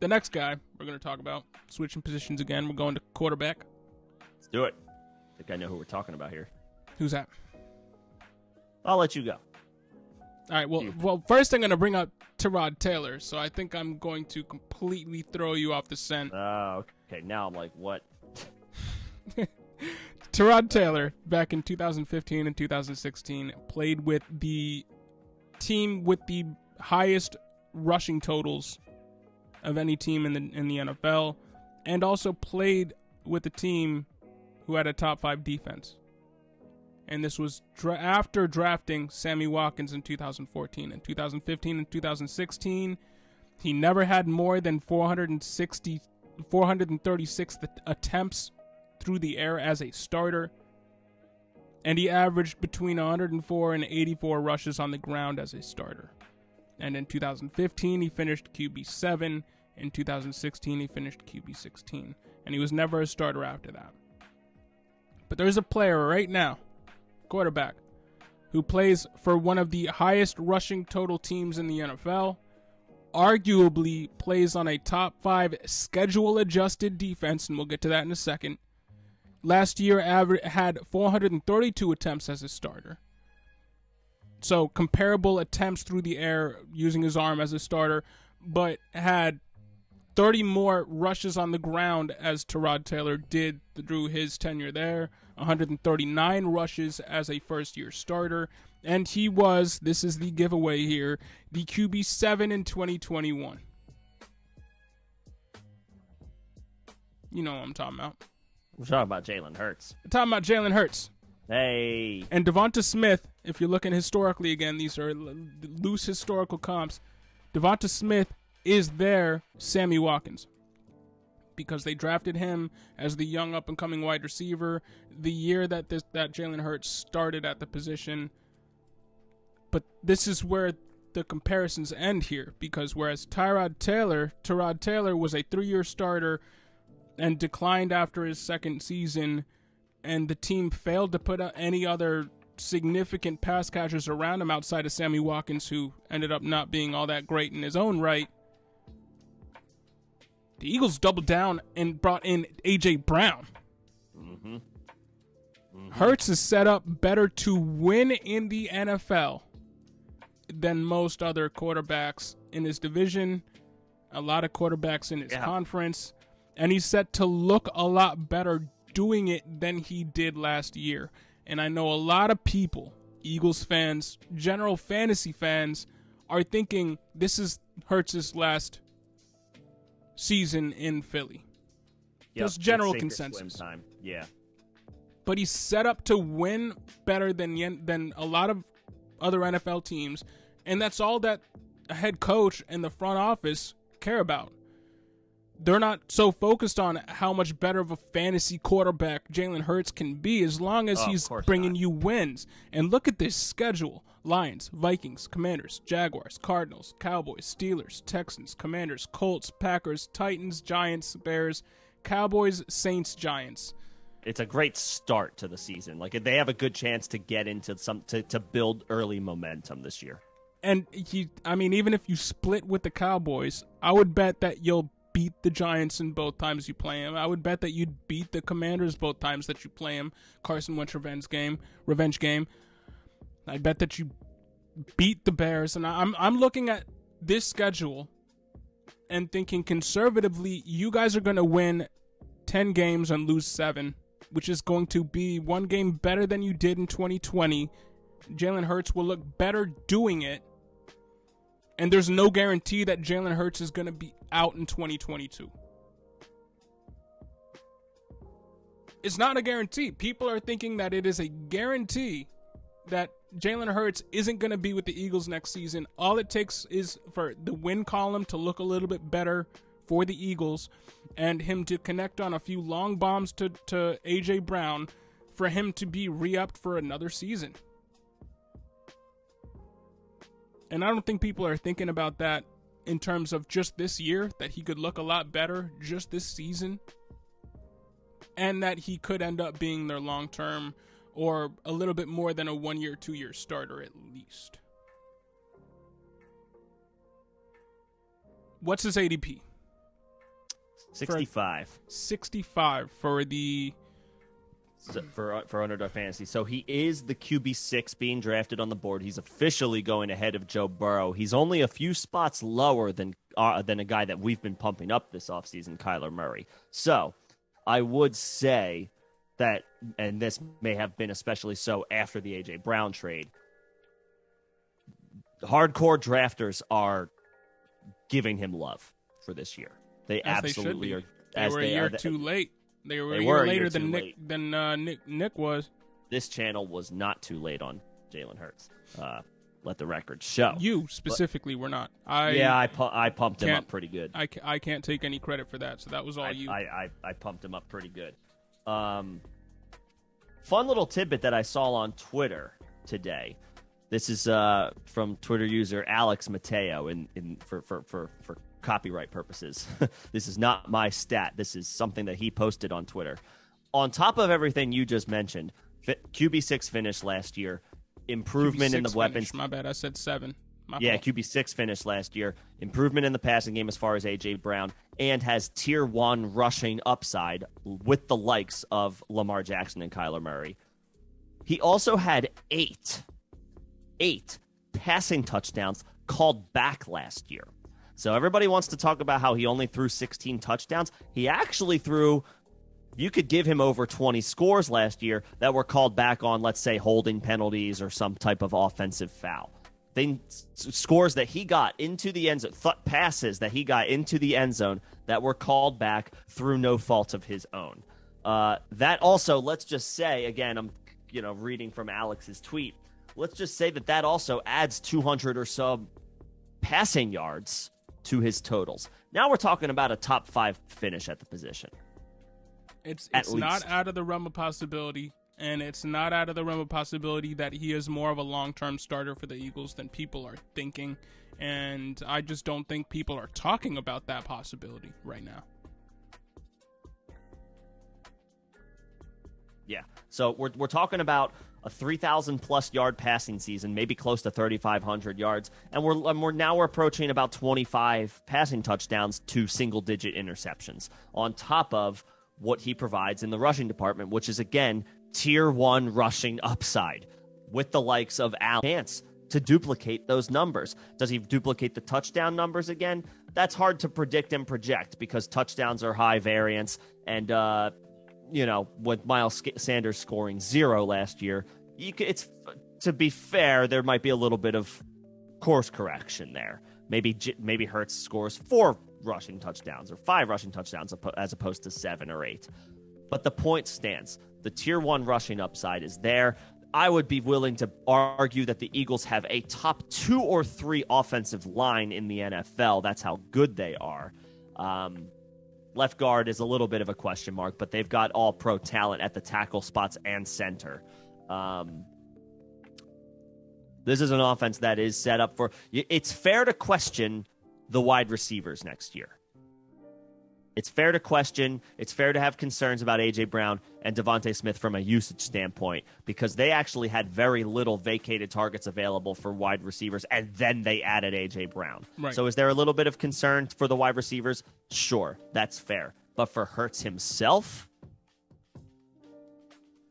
the next guy we're going to talk about, switching positions again, we're going to quarterback. Let's do it. I think I know who we're talking about here. Who's that? I'll let you go. All right, well, first I'm going to bring up Tyrod Taylor, so I think I'm going to completely throw you off the scent. Okay, now I'm like, what? Tyrod Taylor, back in 2015 and 2016, played with the team with the highest rushing totals of any team in the NFL, and also played with the team who had a top 5 defense. And this was after drafting Sammy Watkins in 2014. In 2015 and 2016, he never had more than 436 attempts through the air as a starter. And he averaged between 104 and 84 rushes on the ground as a starter. And in 2015, he finished QB7. In 2016, he finished QB16. And he was never a starter after that. But there's a player right now, quarterback, who plays for one of the highest rushing total teams in the NFL, arguably plays on a top 5 schedule-adjusted defense, and we'll get to that in a second. Last year had 432 attempts as a starter. So comparable attempts through the air using his arm as a starter, but had 30 more rushes on the ground as Tyrod Taylor did through his tenure there, 139 rushes as a first-year starter, and he was, this is the giveaway here, the QB7 in 2021. You know what I'm talking about. We're talking about Jalen Hurts. I'm talking about Jalen Hurts. Hey. And Devonta Smith, if you're looking historically again, these are loose historical comps. Devonta Smith is their Sammy Watkins, because they drafted him as the young up-and-coming wide receiver the year that Jalen Hurts started at the position. But this is where the comparisons end here, because whereas Tyrod Taylor was a 3-year starter and declined after his second season, and the team failed to put any other significant pass catchers around him outside of Sammy Watkins, who ended up not being all that great in his own right. The Eagles doubled down and brought in A.J. Brown. Hurts is set up better to win in the NFL than most other quarterbacks in his division, a lot of quarterbacks in his conference, and he's set to look a lot better doing it than he did last year. And I know a lot of people, Eagles fans, general fantasy fans, are thinking this is Hurts' last season in Philly. That's general consensus. Yeah. But he's set up to win better than a lot of other NFL teams, and that's all that a head coach and the front office care about. They're not so focused on how much better of a fantasy quarterback Jalen Hurts can be, as long as he's bringing you wins. And look at this schedule. Lions, Vikings, Commanders, Jaguars, Cardinals, Cowboys, Steelers, Texans, Commanders, Colts, Packers, Titans, Giants, Bears, Cowboys, Saints, Giants. It's a great start to the season. Like, they have a good chance to get into to build early momentum this year. And even if you split with the Cowboys, I would bet that you'll beat the Giants in both times you play them. I would bet that you'd beat the Commanders both times that you play them. Carson Wentz revenge game. I bet that you beat the Bears. And I'm looking at this schedule and thinking conservatively, you guys are going to win 10 games and lose 7, which is going to be 1 game better than you did in 2020. Jalen Hurts will look better doing it. And there's no guarantee that Jalen Hurts is going to be out in 2022. It's not a guarantee. People are thinking that it is a guarantee that Jalen Hurts isn't going to be with the Eagles next season. All it takes is for the win column to look a little bit better for the Eagles and him to connect on a few long bombs to A.J. Brown for him to be re-upped for another season. And I don't think people are thinking about that in terms of just this year, that he could look a lot better just this season, and that he could end up being their long-term or a little bit more than a 1-year, 2-year starter at least. What's his ADP? 65. 65 for the... For Underdog Fantasy. So he is the QB6 being drafted on the board. He's officially going ahead of Joe Burrow. He's only a few spots lower than a guy that we've been pumping up this offseason, Kyler Murray. So I would say that, and this may have been especially so after the A.J. Brown trade, hardcore drafters are giving him love for this year. They absolutely are. They were a year too late. They were a year later than Nick was. This channel was not too late on Jalen Hurts. Let the record show. You specifically were not. I pumped him up pretty good. I can't take any credit for that, so that was all you. I pumped him up pretty good. Fun little tidbit that I saw on Twitter today. This is from Twitter user Alex Mateo for copyright purposes. This is not my stat. This is something that he posted on Twitter. On top of everything you just mentioned, QB6 finished last year, improvement in the weapons. My bad, I said 7. QB6 finished last year, improvement in the passing game as far as A.J. Brown, and has tier 1 rushing upside with the likes of Lamar Jackson and Kyler Murray. He also had 8 passing touchdowns called back last year. So everybody wants to talk about how he only threw 16 touchdowns. He actually threw, you could give him over 20 scores last year that were called back on, let's say, holding penalties or some type of offensive foul. Scores that he got into the end zone, passes that he got into the end zone that were called back through no fault of his own. That also, let's just say, again, I'm reading from Alex's tweet, let's just say that also adds 200 or so passing yards to his totals. Now we're talking about a top 5 finish at the position. It's not out of the realm of possibility, and it's not out of the realm of possibility that he is more of a long-term starter for the Eagles than people are thinking, and I just don't think people are talking about that possibility right now. Yeah, so we're talking about a 3,000-plus yard passing season, maybe close to 3,500 yards, and we're approaching about 25 passing touchdowns to single-digit interceptions, on top of what he provides in the rushing department, which is, again, tier 1 rushing upside, with the likes of Allen. Chance to duplicate those numbers. Does he duplicate the touchdown numbers again? That's hard to predict and project because touchdowns are high variance, and with Miles Sanders scoring 0 last year, to be fair, there might be a little bit of course correction there. Maybe Hurts scores 4 rushing touchdowns or 5 rushing touchdowns as opposed to 7 or 8. But the point stands. The tier 1 rushing upside is there. I would be willing to argue that the Eagles have a top 2 or 3 offensive line in the NFL. That's how good they are. Left guard is a little bit of a question mark, but they've got all pro talent at the tackle spots and center. This is an offense that is set up for... It's fair to question the wide receivers next year. It's fair to question. It's fair to have concerns about A.J. Brown and Devontae Smith from a usage standpoint because they actually had very little vacated targets available for wide receivers, and then they added A.J. Brown. Right. So is there a little bit of concern for the wide receivers? Sure, that's fair. But for Hurts himself?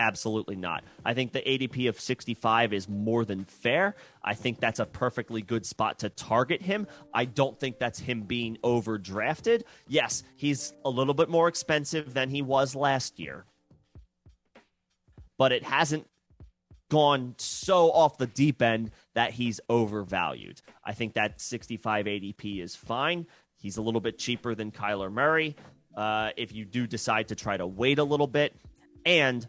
Absolutely not. I think the ADP of 65 is more than fair. I think that's a perfectly good spot to target him. I don't think that's him being overdrafted. Yes, he's a little bit more expensive than he was last year. But it hasn't gone so off the deep end that he's overvalued. I think that 65 ADP is fine. He's a little bit cheaper than Kyler Murray. If you do decide to try to wait a little bit, and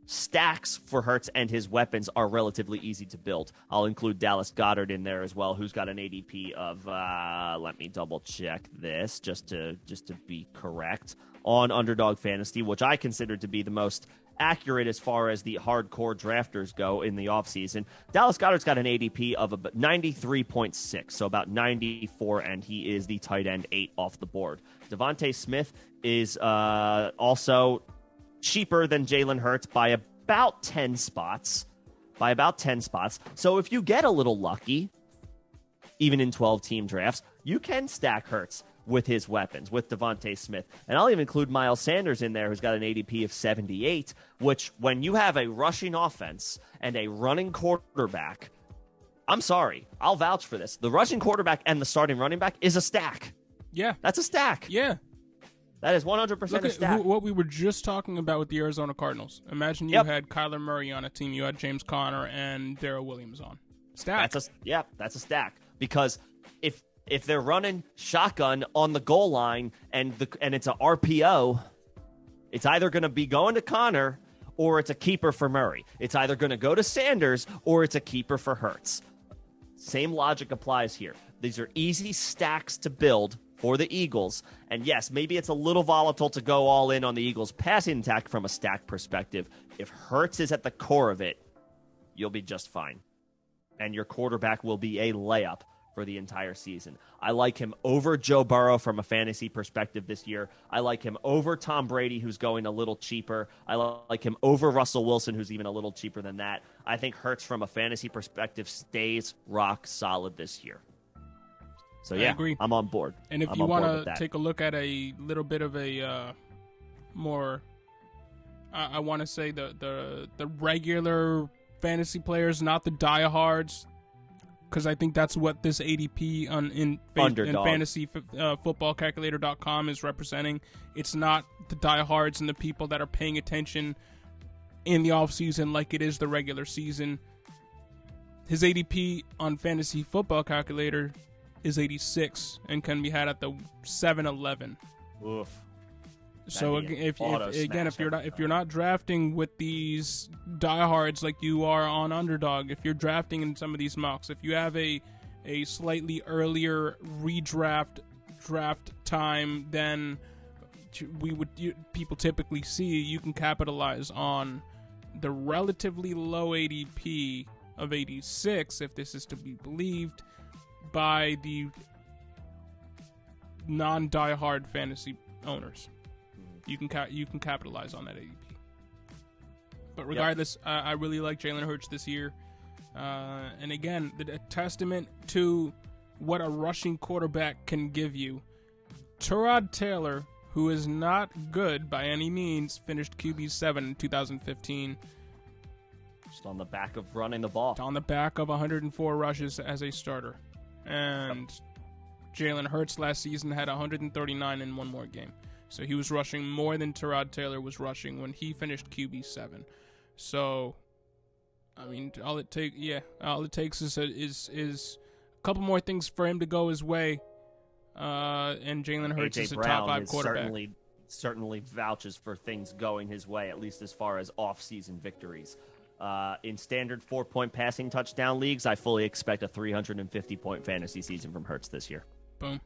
stacks for Hurts and his weapons are relatively easy to build. I'll include Dallas Goedert in there as well, who's got an ADP of, let me double check this just to be correct, on Underdog Fantasy, which I consider to be the most accurate as far as the hardcore drafters go in the offseason. Dallas Goedert's got an ADP of about 93.6, so about 94, and he is the tight end 8 off the board. Devontae Smith is also cheaper than Jalen Hurts by about 10 spots. So if you get a little lucky, even in 12-team drafts, you can stack Hurts with his weapons, with Devontae Smith. And I'll even include Miles Sanders in there, who's got an ADP of 78, which when you have a rushing offense and a running quarterback, I'm sorry, I'll vouch for this. The rushing quarterback and the starting running back is a stack. Yeah. That's a stack. Yeah. That is 100% a stack. What we were just talking about with the Arizona Cardinals. Imagine you had Kyler Murray on a team. You had James Conner and Darrell Williams on. Stack. That's a stack. Because if they're running shotgun on the goal line and it's a RPO, it's either going to be going to Conner or it's a keeper for Murray. It's either going to go to Sanders or it's a keeper for Hurts. Same logic applies here. These are easy stacks to build for the Eagles. And yes, maybe it's a little volatile to go all in on the Eagles' passing attack from a stack perspective. If Hurts is at the core of it, you'll be just fine. And your quarterback will be a layup for the entire season. I like him over Joe Burrow from a fantasy perspective this year. I like him over Tom Brady, who's going a little cheaper. I like him over Russell Wilson, who's even a little cheaper than that. I think Hurts from a fantasy perspective stays rock solid this year. So yeah, I agree. I'm on board. And if you want to take a look at a little bit of a more, I want to say the regular fantasy players, not the diehards, because I think that's what this ADP in fantasy footballcalculator.com is representing. It's not the diehards and the people that are paying attention in the offseason like it is the regular season. His ADP on fantasy football calculator is 86 and can be had at the 7-11. Oof. So if you're not drafting with these diehards like you are on Underdog, if you're drafting in some of these mocks, if you have a slightly earlier draft time than people typically see, you can capitalize on the relatively low ADP of 86, if this is to be believed, by the non-diehard fantasy owners. You can capitalize on that ADP. But regardless, I really like Jalen Hurts this year. And again, a testament to what a rushing quarterback can give you. Tyrod Taylor, who is not good by any means, finished QB7 in 2015. Just on the back of running the ball. On the back of 104 rushes as a starter. And Jalen Hurts last season had 139 in one more game. So he was rushing more than Tyrod Taylor was rushing when he finished QB7. So, I mean, all it takes is a couple more things for him to go his way. And Jalen Hurts is a top 5 quarterback. Certainly vouches for things going his way, at least as far as off-season victories. In standard 4-point passing touchdown leagues, I fully expect a 350-point fantasy season from Hurts this year. Boom.